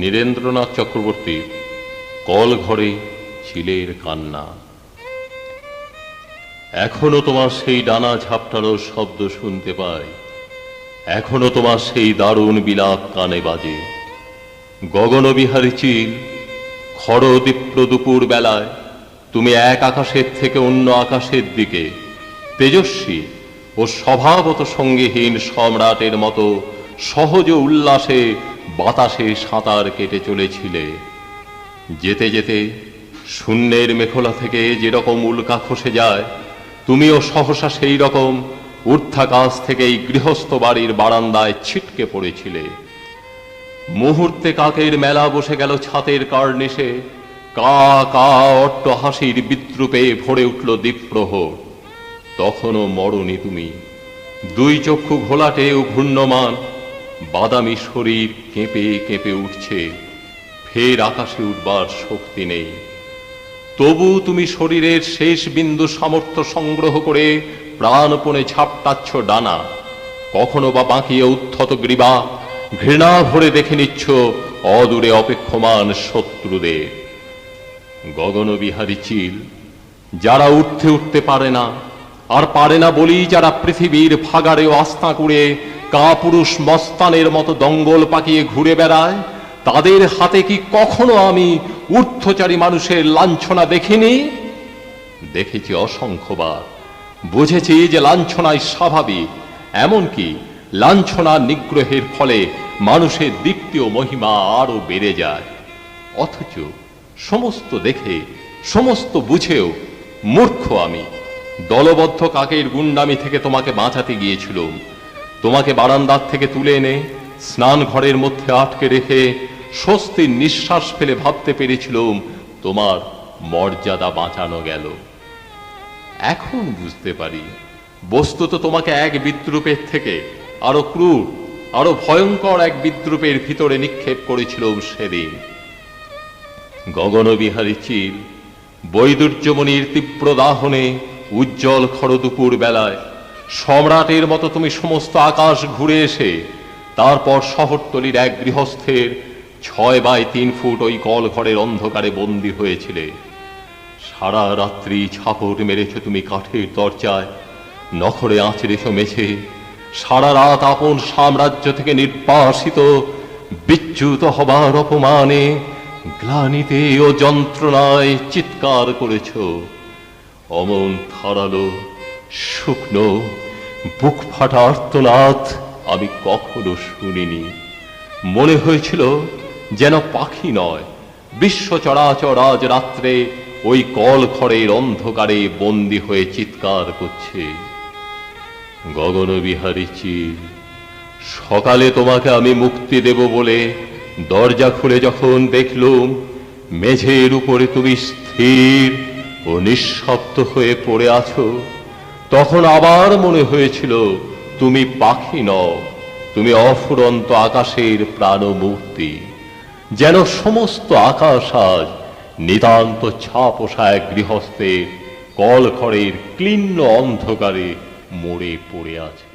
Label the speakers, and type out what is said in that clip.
Speaker 1: নীরেন্দ্রনাথ চক্রবর্তীর কল ঘরে চিলের কান্না। এখনো তোমার সেই ডানা ঝাপটানোর শব্দ শুনতে পাই, এখনো তোমার সেই দারুণ বিলাপ কানে বাজে। গগনবিহারী চিল, খড়দীপ্র দুপুর বেলায় তুমি এক আকাশের থেকে অন্য আকাশের দিকে তেজস্বী ও স্বভাবত সঙ্গীহীন সম্রাটের মতো সহজ উল্লাসে বাতাসে সাঁতার কেটে চলেছিলে। যেতে যেতে শূন্যের মেখলা থেকে যেরকম উল্কা খসে যায়, তুমিও সহসা সেই রকম ঊর্ধ্বাকাশ থেকে এই গৃহস্থ বাড়ির বারান্দায় ছিটকে পড়েছিলে। মুহূর্তে কাকের মেলা বসে গেল ছাতের কার্নিশে, কা কা অট্ট হাসির বিদ্রুপে ভরে উঠল দ্বীপ্রহর। তখনও মরনি তুমি, দুই চক্ষু ঘোলাটে ও ঘূর্ণমান, বাদামি শরীর কেঁপে কেঁপে উঠছে, ফের আকাশে উঠবার শক্তি নেই। তবু তুমি শরীরের শেষ বিন্দু সামর্থ্য সংগ্রহ করে প্রাণপণে ঝাপটাচ্ছ ডানা, কখনো বা বাঁকিয়ে উত্থত গ্রীবা ঘৃণা ভরে দেখে নিচ্ছ অদূরে অপেক্ষমান শত্রুদের। গগনবিহারী চিল, যারা উঠতে উঠতে পারে না, আর পারে না বলেই যারা পৃথিবীর ভাগাড়ে আস্থা করে কাপুরুষ মস্তানের মতো দঙ্গল পাকিয়ে ঘুরে বেড়ায়, তাদের হাতে কি কখনো আমি ঊর্ধ্বচারী মানুষের লাঞ্ছনা দেখিনি? দেখেছি অসংখ্যবার, বুঝেছি যে লাঞ্ছনাই স্বাভাবিক, এমনকি লাঞ্ছনা নিগ্রহের ফলে মানুষের দীপ্তি ও মহিমা আরো বেড়ে যায়। অথচ সমস্ত দেখে সমস্ত বুঝেও মূর্খ আমি। দলবদ্ধ কাকের গুন্ডামি থেকে তোমাকে বাঁচাতে গিয়েছিলাম, তোমাকে বারান্দার থেকে তুলে এনে স্নান ঘরের মধ্যে আটকে রেখে স্বস্তির নিঃশ্বাস ফেলে ভাবতে পেরেছিলাম তোমার মর্যাদা বাঁচানো গেল। এখন বুঝতে পারি, বস্তুত তোমাকে এক বিদ্রুপের থেকে আরো ক্রূর, আরো ভয়ঙ্কর এক বিদ্রুপের ভিতরে নিক্ষেপ করেছিলাম সেদিন। গগনবিহারী চিল, বৈদুর্যমণির তীব্র দাহনে উজ্জ্বল খড়দুপুর বেলায় সম্রাটের মতো তুমি সমস্ত আকাশ ঘুরে এসে তারপর শহরতলির এক গৃহস্থের 6x3 ফুট ওই কল ঘরের অন্ধকারে বন্দী হয়েছিলে। সারা রাত্রি ঝাপট মেরেছ তুমি কাঠের দরজায়, নখরে আঁচড়েছ মেঝে, সারা রাত আপন সাম্রাজ্য থেকে নির্বাসিত বিচ্যুত হবার অপমানে গ্লানিতে ও যন্ত্রণায় চিৎকার করেছ। অমন ধারালো শুকনো বুক ফাটা আর্তনাদ আমি কখনো শুনিনি। মনে হয়েছিল যেন পাখি নয়, বিশ্ব চরাচর আজ রাত্রে ওই কল ঘরের অন্ধকারে বন্দী হয়ে চিৎকার করছে। গগনবিহারী চিল, সকালে তোমাকে আমি মুক্তি দেব বলে দরজা খুলে যখন দেখলুম মেঝের উপরে তুমি স্থির ও নিঃশব্দ হয়ে পড়ে আছো, তখন আবার মনে হয়েছিল তুমি পাখি নও, তুমি অফুরন্ত আকাশের প্রাণমূর্তি। যেন সমস্ত আকাশ আজ নিতান্ত ছাপোষা এক গৃহস্থের কল ঘরের ক্লিন্ন অন্ধকারে মরে পড়ে আছে।